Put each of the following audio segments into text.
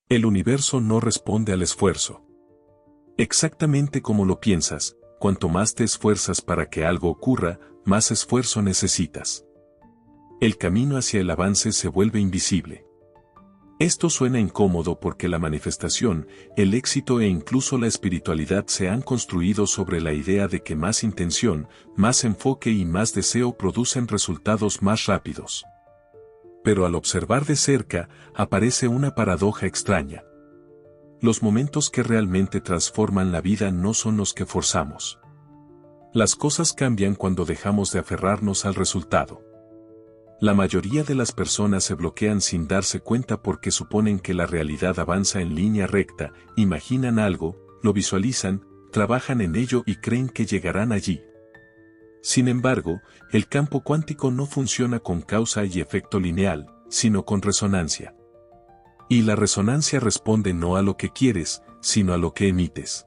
El universo no responde al esfuerzo. Exactamente como lo piensas, cuanto más te esfuerzas para que algo ocurra, más esfuerzo necesitas. El camino hacia el avance se vuelve invisible. Esto suena incómodo porque la manifestación, el éxito e incluso la espiritualidad se han construido sobre la idea de que más intención, más enfoque y más deseo producen resultados más rápidos. Pero al observar de cerca, aparece una paradoja extraña. Los momentos que realmente transforman la vida no son los que forzamos. Las cosas cambian cuando dejamos de aferrarnos al resultado. La mayoría de las personas se bloquean sin darse cuenta porque suponen que la realidad avanza en línea recta, imaginan algo, lo visualizan, trabajan en ello y creen que llegarán allí. Sin embargo, el campo cuántico no funciona con causa y efecto lineal, sino con resonancia. Y la resonancia responde no a lo que quieres, sino a lo que emites.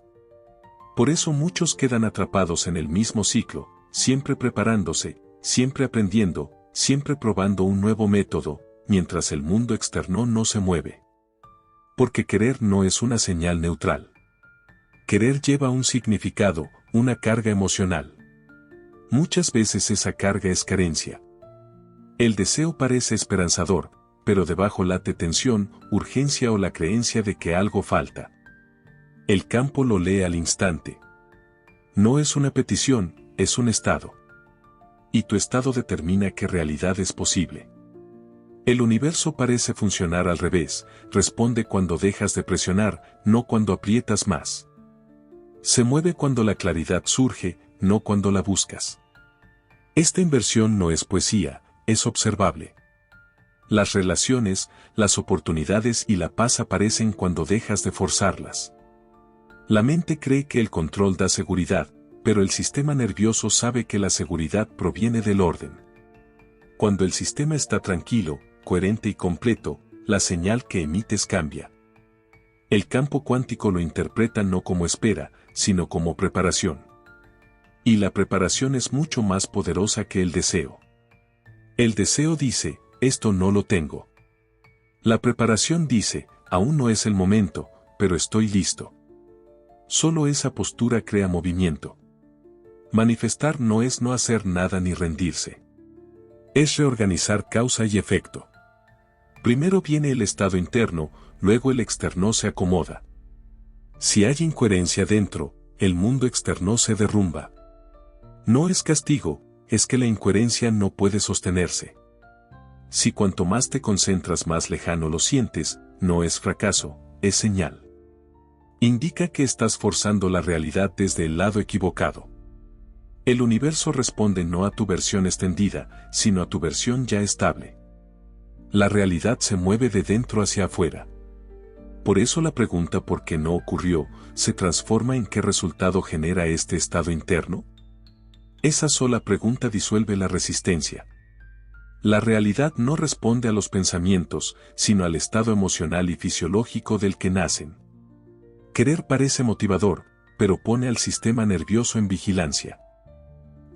Por eso muchos quedan atrapados en el mismo ciclo, siempre preparándose, siempre aprendiendo, siempre probando un nuevo método, mientras el mundo externo no se mueve. Porque querer no es una señal neutral. Querer lleva un significado, una carga emocional. Muchas veces esa carga es carencia. El deseo parece esperanzador, pero debajo late tensión, urgencia o la creencia de que algo falta. El campo lo lee al instante. No es una petición, es un estado. Y tu estado determina qué realidad es posible. El universo parece funcionar al revés, responde cuando dejas de presionar, no cuando aprietas más. Se mueve cuando la claridad surge, no cuando la buscas. Esta inversión no es poesía, es observable. Las relaciones, las oportunidades y la paz aparecen cuando dejas de forzarlas. La mente cree que el control da seguridad, pero el sistema nervioso sabe que la seguridad proviene del orden. Cuando el sistema está tranquilo, coherente y completo, la señal que emites cambia. El campo cuántico lo interpreta no como espera, sino como preparación. Y la preparación es mucho más poderosa que el deseo. El deseo dice, esto no lo tengo. La preparación dice, aún no es el momento, pero estoy listo. Solo esa postura crea movimiento. Manifestar no es no hacer nada ni rendirse. Es reorganizar causa y efecto. Primero viene el estado interno, luego el externo se acomoda. Si hay incoherencia dentro, el mundo externo se derrumba. No es castigo, es que la incoherencia no puede sostenerse. Si cuanto más te concentras más lejano lo sientes, no es fracaso, es señal. Indica que estás forzando la realidad desde el lado equivocado. El universo responde no a tu versión extendida, sino a tu versión ya estable. La realidad se mueve de dentro hacia afuera. Por eso la pregunta ¿por qué no ocurrió? Se transforma en ¿qué resultado genera este estado interno? Esa sola pregunta disuelve la resistencia. La realidad no responde a los pensamientos, sino al estado emocional y fisiológico del que nacen. Querer parece motivador, pero pone al sistema nervioso en vigilancia.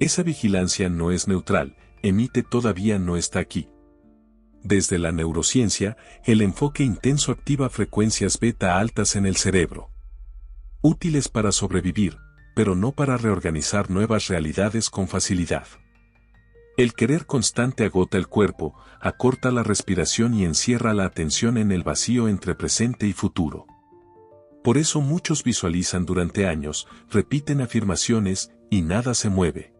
Esa vigilancia no es neutral, emite todavía no está aquí. Desde la neurociencia, el enfoque intenso activa frecuencias beta altas en el cerebro. Útiles para sobrevivir, pero no para reorganizar nuevas realidades con facilidad. El querer constante agota el cuerpo, acorta la respiración y encierra la atención en el vacío entre presente y futuro. Por eso muchos visualizan durante años, repiten afirmaciones, y nada se mueve.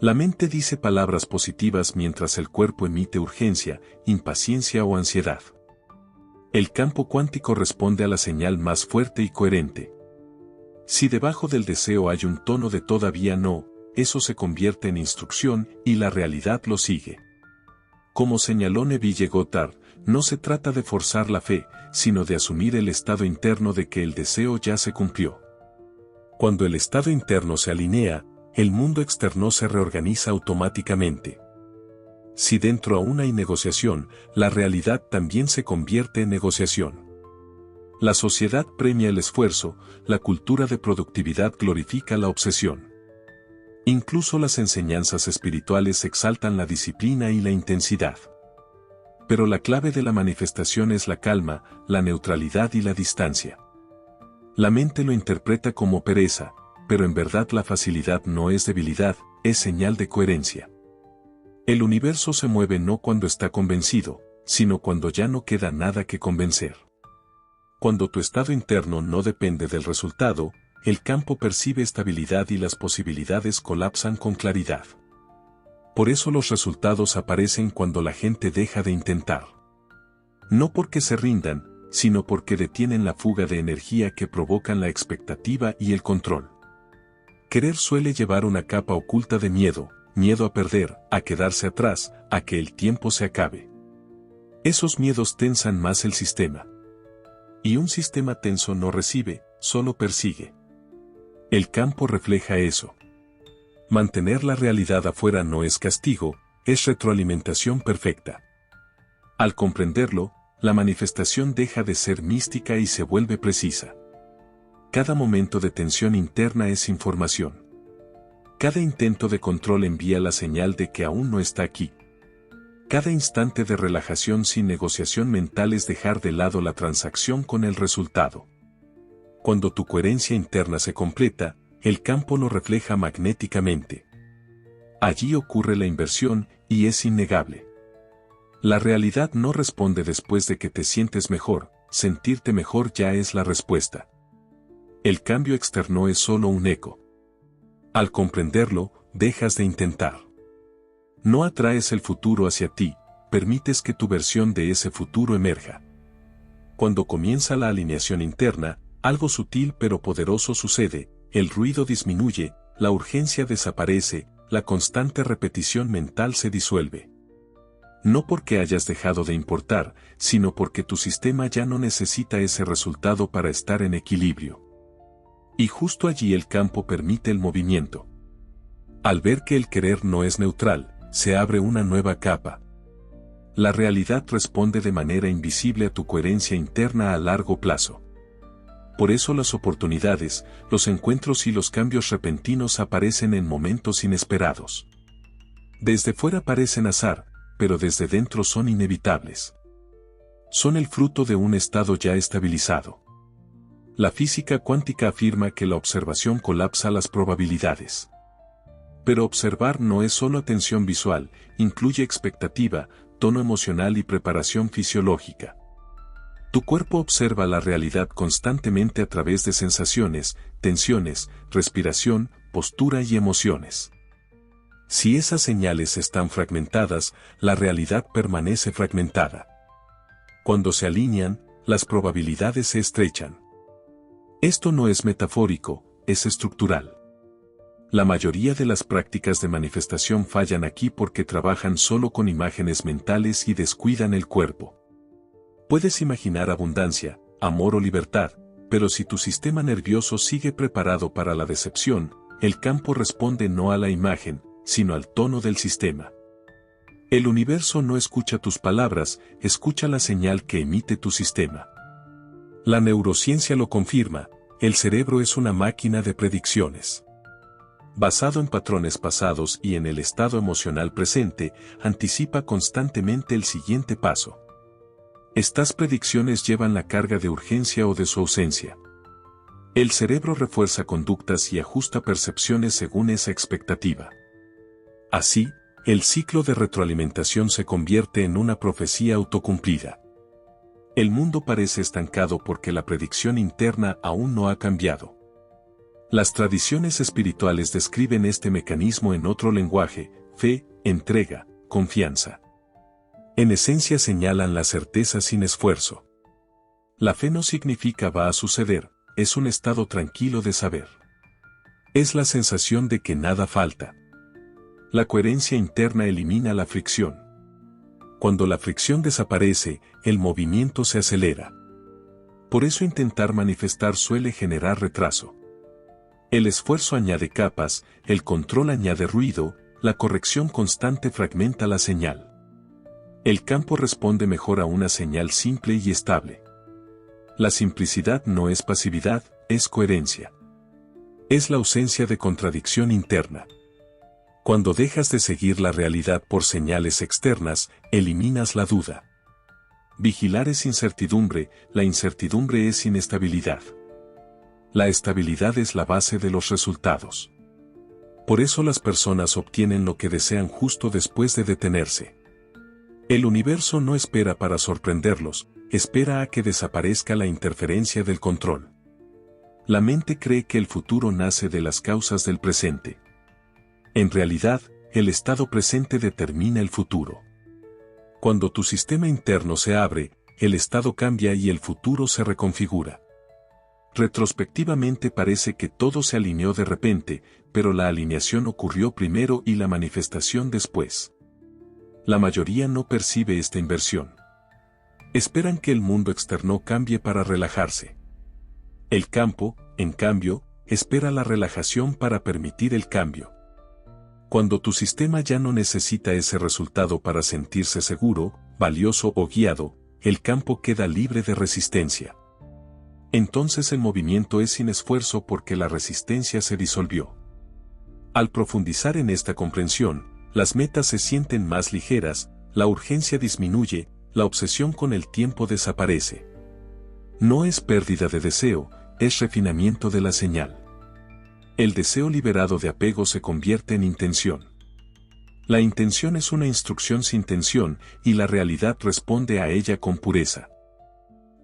La mente dice palabras positivas mientras el cuerpo emite urgencia, impaciencia o ansiedad. El campo cuántico responde a la señal más fuerte y coherente. Si debajo del deseo hay un tono de todavía no, eso se convierte en instrucción y la realidad lo sigue. Como señaló Neville Goddard, no se trata de forzar la fe, sino de asumir el estado interno de que el deseo ya se cumplió. Cuando el estado interno se alinea, el mundo externo se reorganiza automáticamente. Si dentro aún hay negociación, la realidad también se convierte en negociación. La sociedad premia el esfuerzo, la cultura de productividad glorifica la obsesión. Incluso las enseñanzas espirituales exaltan la disciplina y la intensidad. Pero la clave de la manifestación es la calma, la neutralidad y la distancia. La mente lo interpreta como pereza, pero en verdad la facilidad no es debilidad, es señal de coherencia. El universo se mueve no cuando está convencido, sino cuando ya no queda nada que convencer. Cuando tu estado interno no depende del resultado, el campo percibe estabilidad y las posibilidades colapsan con claridad. Por eso los resultados aparecen cuando la gente deja de intentar. No porque se rindan, sino porque detienen la fuga de energía que provocan la expectativa y el control. Querer suele llevar una capa oculta de miedo, miedo a perder, a quedarse atrás, a que el tiempo se acabe. Esos miedos tensan más el sistema. Y un sistema tenso no recibe, solo persigue. El campo refleja eso. Mantener la realidad afuera no es castigo, es retroalimentación perfecta. Al comprenderlo, la manifestación deja de ser mística y se vuelve precisa. Cada momento de tensión interna es información. Cada intento de control envía la señal de que aún no está aquí. Cada instante de relajación sin negociación mental es dejar de lado la transacción con el resultado. Cuando tu coherencia interna se completa, el campo lo refleja magnéticamente. Allí ocurre la inversión, y es innegable. La realidad no responde después de que te sientes mejor, sentirte mejor ya es la respuesta. El cambio externo es solo un eco. Al comprenderlo, dejas de intentar. No atraes el futuro hacia ti, permites que tu versión de ese futuro emerja. Cuando comienza la alineación interna, algo sutil pero poderoso sucede, el ruido disminuye, la urgencia desaparece, la constante repetición mental se disuelve. No porque hayas dejado de importar, sino porque tu sistema ya no necesita ese resultado para estar en equilibrio. Y justo allí el campo permite el movimiento. Al ver que el querer no es neutral, se abre una nueva capa. La realidad responde de manera invisible a tu coherencia interna a largo plazo. Por eso las oportunidades, los encuentros y los cambios repentinos aparecen en momentos inesperados. Desde fuera parecen azar, pero desde dentro son inevitables. Son el fruto de un estado ya estabilizado. La física cuántica afirma que la observación colapsa las probabilidades. Pero observar no es solo atención visual, incluye expectativa, tono emocional y preparación fisiológica. Tu cuerpo observa la realidad constantemente a través de sensaciones, tensiones, respiración, postura y emociones. Si esas señales están fragmentadas, la realidad permanece fragmentada. Cuando se alinean, las probabilidades se estrechan. Esto no es metafórico, es estructural. La mayoría de las prácticas de manifestación fallan aquí porque trabajan solo con imágenes mentales y descuidan el cuerpo. Puedes imaginar abundancia, amor o libertad, pero si tu sistema nervioso sigue preparado para la decepción, el campo responde no a la imagen, sino al tono del sistema. El universo no escucha tus palabras, escucha la señal que emite tu sistema. La neurociencia lo confirma, el cerebro es una máquina de predicciones. Basado en patrones pasados y en el estado emocional presente, anticipa constantemente el siguiente paso. Estas predicciones llevan la carga de urgencia o de su ausencia. El cerebro refuerza conductas y ajusta percepciones según esa expectativa. Así, el ciclo de retroalimentación se convierte en una profecía autocumplida. El mundo parece estancado porque la predicción interna aún no ha cambiado. Las tradiciones espirituales describen este mecanismo en otro lenguaje: fe, entrega, confianza. En esencia señalan la certeza sin esfuerzo. La fe no significa va a suceder, es un estado tranquilo de saber. Es la sensación de que nada falta. La coherencia interna elimina la fricción. Cuando la fricción desaparece, el movimiento se acelera. Por eso intentar manifestar suele generar retraso. El esfuerzo añade capas, el control añade ruido, la corrección constante fragmenta la señal. El campo responde mejor a una señal simple y estable. La simplicidad no es pasividad, es coherencia. Es la ausencia de contradicción interna. Cuando dejas de seguir la realidad por señales externas, eliminas la duda. Vigilar es incertidumbre, la incertidumbre es inestabilidad. La estabilidad es la base de los resultados. Por eso las personas obtienen lo que desean justo después de detenerse. El universo no espera para sorprenderlos, espera a que desaparezca la interferencia del control. La mente cree que el futuro nace de las causas del presente. En realidad, el estado presente determina el futuro. Cuando tu sistema interno se abre, el estado cambia y el futuro se reconfigura. Retrospectivamente parece que todo se alineó de repente, pero la alineación ocurrió primero y la manifestación después. La mayoría no percibe esta inversión. Esperan que el mundo externo cambie para relajarse. El campo, en cambio, espera la relajación para permitir el cambio. Cuando tu sistema ya no necesita ese resultado para sentirse seguro, valioso o guiado, el campo queda libre de resistencia. Entonces el movimiento es sin esfuerzo porque la resistencia se disolvió. Al profundizar en esta comprensión, las metas se sienten más ligeras, la urgencia disminuye, la obsesión con el tiempo desaparece. No es pérdida de deseo, es refinamiento de la señal. El deseo liberado de apego se convierte en intención. La intención es una instrucción sin tensión y la realidad responde a ella con pureza.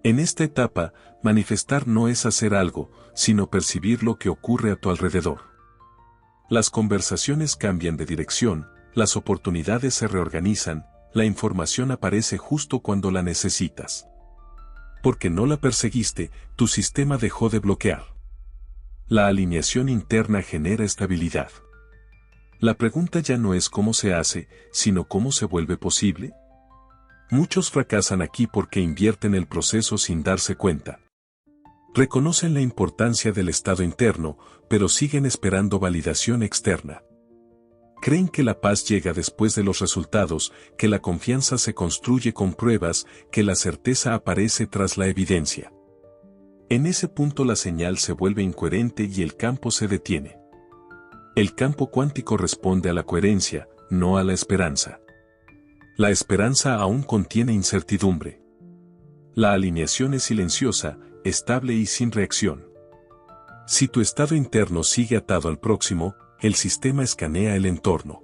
En esta etapa, manifestar no es hacer algo, sino percibir lo que ocurre a tu alrededor. Las conversaciones cambian de dirección, las oportunidades se reorganizan, la información aparece justo cuando la necesitas. Porque no la perseguiste, tu sistema dejó de bloquear. La alineación interna genera estabilidad. La pregunta ya no es cómo se hace, sino cómo se vuelve posible. Muchos fracasan aquí porque invierten el proceso sin darse cuenta. Reconocen la importancia del estado interno, pero siguen esperando validación externa. Creen que la paz llega después de los resultados, que la confianza se construye con pruebas, que la certeza aparece tras la evidencia. En ese punto la señal se vuelve incoherente y el campo se detiene. El campo cuántico responde a la coherencia, no a la esperanza. La esperanza aún contiene incertidumbre. La alineación es silenciosa, estable y sin reacción. Si tu estado interno sigue atado al próximo, el sistema escanea el entorno.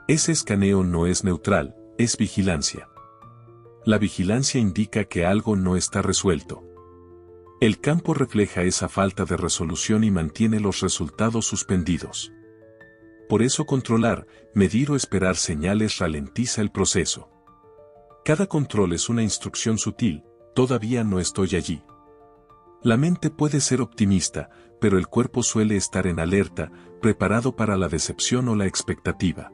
Ese escaneo no es neutral, es vigilancia. La vigilancia indica que algo no está resuelto. El campo refleja esa falta de resolución y mantiene los resultados suspendidos. Por eso controlar, medir o esperar señales ralentiza el proceso. Cada control es una instrucción sutil, todavía no estoy allí. La mente puede ser optimista, pero el cuerpo suele estar en alerta, preparado para la decepción o la expectativa.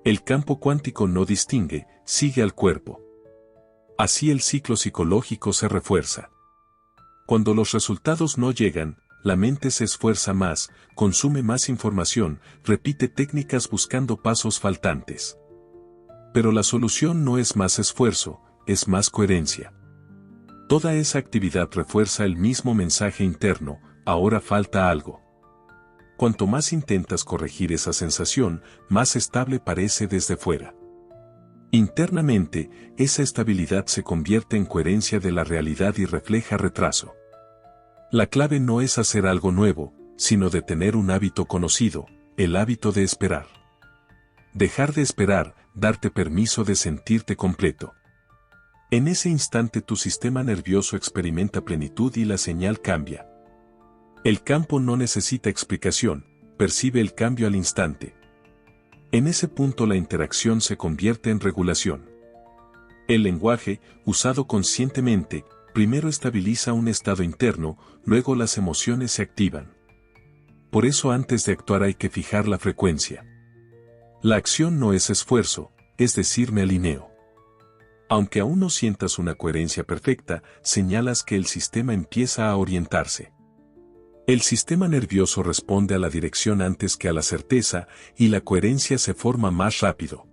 El campo cuántico no distingue, sigue al cuerpo. Así el ciclo psicológico se refuerza. Cuando los resultados no llegan, la mente se esfuerza más, consume más información, repite técnicas buscando pasos faltantes. Pero la solución no es más esfuerzo, es más coherencia. Toda esa actividad refuerza el mismo mensaje interno, ahora falta algo. Cuanto más intentas corregir esa sensación, más estable parece desde fuera. Internamente, esa estabilidad se convierte en coherencia de la realidad y refleja retraso. La clave no es hacer algo nuevo, sino de tener un hábito conocido, el hábito de esperar. Dejar de esperar, darte permiso de sentirte completo. En ese instante tu sistema nervioso experimenta plenitud y la señal cambia. El campo no necesita explicación, percibe el cambio al instante. En ese punto la interacción se convierte en regulación. El lenguaje, usado conscientemente, primero estabiliza un estado interno, luego las emociones se activan. Por eso antes de actuar hay que fijar la frecuencia. La acción no es esfuerzo, es decir, me alineo. Aunque aún no sientas una coherencia perfecta, señalas que el sistema empieza a orientarse. El sistema nervioso responde a la dirección antes que a la certeza, y la coherencia se forma más rápido.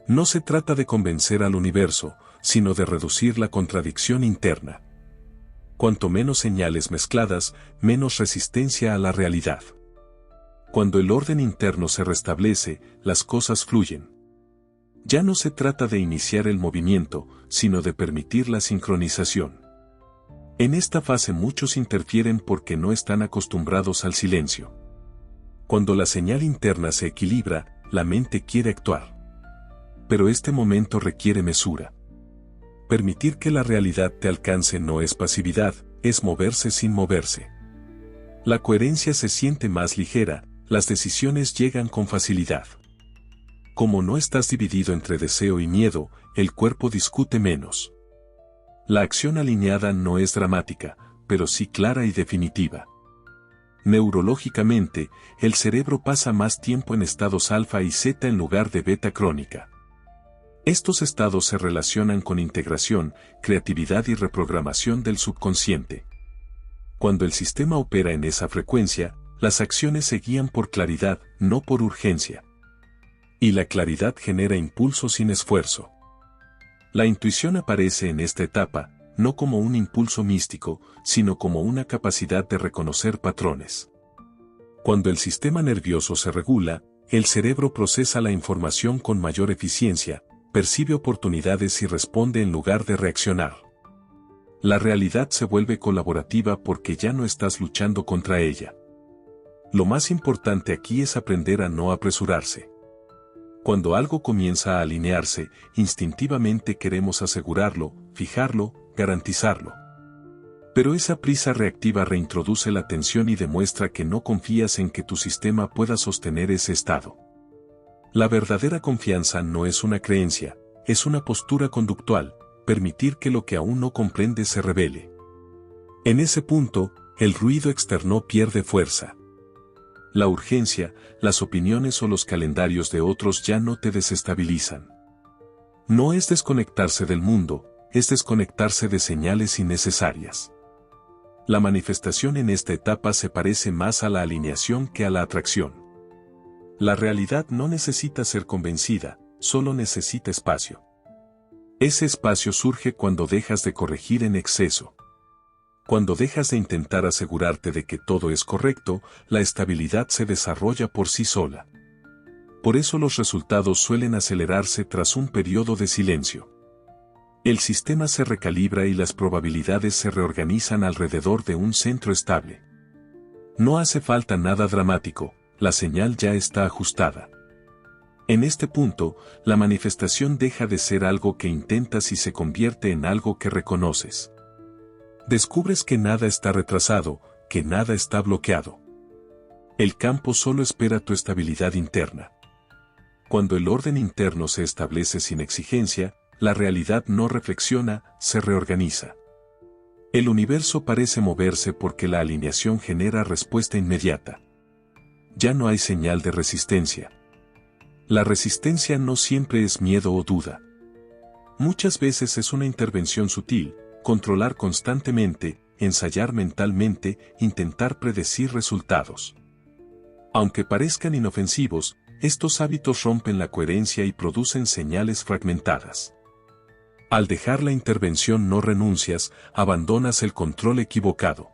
No se trata de convencer al universo, sino de reducir la contradicción interna. Cuanto menos señales mezcladas, menos resistencia a la realidad. Cuando el orden interno se restablece, las cosas fluyen. Ya no se trata de iniciar el movimiento, sino de permitir la sincronización. En esta fase muchos interfieren porque no están acostumbrados al silencio. Cuando la señal interna se equilibra, la mente quiere actuar. Pero este momento requiere mesura. Permitir que la realidad te alcance no es pasividad, es moverse sin moverse. La coherencia se siente más ligera, las decisiones llegan con facilidad. Como no estás dividido entre deseo y miedo, el cuerpo discute menos. La acción alineada no es dramática, pero sí clara y definitiva. Neurológicamente, el cerebro pasa más tiempo en estados alfa y zeta en lugar de beta crónica. Estos estados se relacionan con integración, creatividad y reprogramación del subconsciente. Cuando el sistema opera en esa frecuencia, las acciones se guían por claridad, no por urgencia. Y la claridad genera impulso sin esfuerzo. La intuición aparece en esta etapa, no como un impulso místico, sino como una capacidad de reconocer patrones. Cuando el sistema nervioso se regula, el cerebro procesa la información con mayor eficiencia, percibe oportunidades y responde en lugar de reaccionar. La realidad se vuelve colaborativa porque ya no estás luchando contra ella. Lo más importante aquí es aprender a no apresurarse. Cuando algo comienza a alinearse, instintivamente queremos asegurarlo, fijarlo, garantizarlo. Pero esa prisa reactiva reintroduce la tensión y demuestra que no confías en que tu sistema pueda sostener ese estado. La verdadera confianza no es una creencia, es una postura conductual, permitir que lo que aún no comprende se revele. En ese punto, el ruido externo pierde fuerza. La urgencia, las opiniones o los calendarios de otros ya no te desestabilizan. No es desconectarse del mundo, es desconectarse de señales innecesarias. La manifestación en esta etapa se parece más a la alineación que a la atracción. La realidad no necesita ser convencida, solo necesita espacio. Ese espacio surge cuando dejas de corregir en exceso. Cuando dejas de intentar asegurarte de que todo es correcto, la estabilidad se desarrolla por sí sola. Por eso los resultados suelen acelerarse tras un periodo de silencio. El sistema se recalibra y las probabilidades se reorganizan alrededor de un centro estable. No hace falta nada dramático, la señal ya está ajustada. En este punto, la manifestación deja de ser algo que intentas y se convierte en algo que reconoces. Descubres que nada está retrasado, que nada está bloqueado. El campo solo espera tu estabilidad interna. Cuando el orden interno se establece sin exigencia, la realidad no reflexiona, se reorganiza. El universo parece moverse porque la alineación genera respuesta inmediata. Ya no hay señal de resistencia. La resistencia no siempre es miedo o duda. Muchas veces es una intervención sutil, controlar constantemente, ensayar mentalmente, intentar predecir resultados. Aunque parezcan inofensivos, estos hábitos rompen la coherencia y producen señales fragmentadas. Al dejar la intervención no renuncias, abandonas el control equivocado.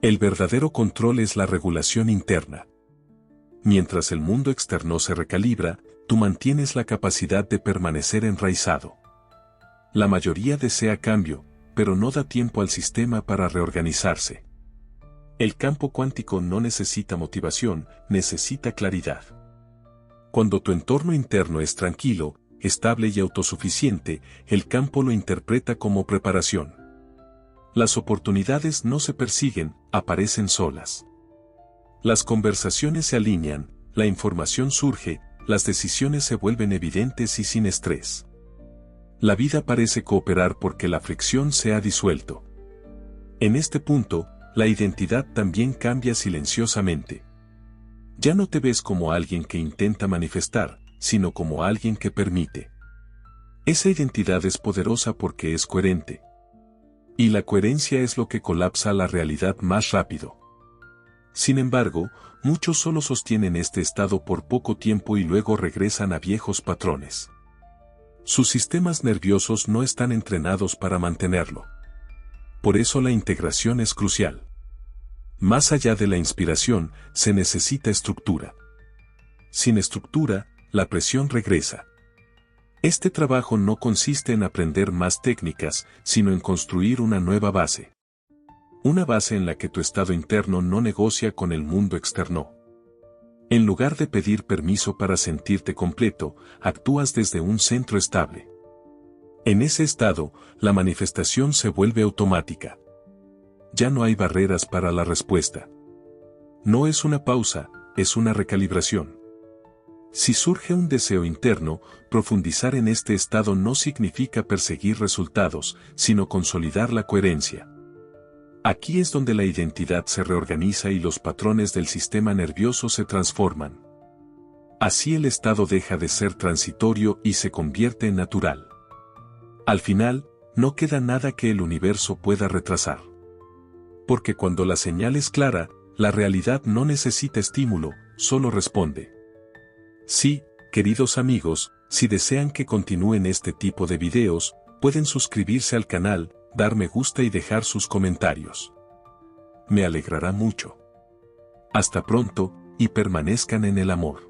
El verdadero control es la regulación interna. Mientras el mundo externo se recalibra, tú mantienes la capacidad de permanecer enraizado. La mayoría desea cambio, pero no da tiempo al sistema para reorganizarse. El campo cuántico no necesita motivación, necesita claridad. Cuando tu entorno interno es tranquilo, estable y autosuficiente, el campo lo interpreta como preparación. Las oportunidades no se persiguen, aparecen solas. Las conversaciones se alinean, la información surge, las decisiones se vuelven evidentes y sin estrés. La vida parece cooperar porque la fricción se ha disuelto. En este punto, la identidad también cambia silenciosamente. Ya no te ves como alguien que intenta manifestar, sino como alguien que permite. Esa identidad es poderosa porque es coherente. Y la coherencia es lo que colapsa la realidad más rápido. Sin embargo, muchos solo sostienen este estado por poco tiempo y luego regresan a viejos patrones. Sus sistemas nerviosos no están entrenados para mantenerlo. Por eso la integración es crucial. Más allá de la inspiración, se necesita estructura. Sin estructura, la presión regresa. Este trabajo no consiste en aprender más técnicas, sino en construir una nueva base. Una base en la que tu estado interno no negocia con el mundo externo. En lugar de pedir permiso para sentirte completo, actúas desde un centro estable. En ese estado, la manifestación se vuelve automática. Ya no hay barreras para la respuesta. No es una pausa, es una recalibración. Si surge un deseo interno, profundizar en este estado no significa perseguir resultados, sino consolidar la coherencia. Aquí es donde la identidad se reorganiza y los patrones del sistema nervioso se transforman. Así el estado deja de ser transitorio y se convierte en natural. Al final, no queda nada que el universo pueda retrasar. Porque cuando la señal es clara, la realidad no necesita estímulo, solo responde. Sí, queridos amigos, si desean que continúen este tipo de videos, pueden suscribirse al canal, dar me gusta y dejar sus comentarios. Me alegrará mucho. Hasta pronto, y permanezcan en el amor.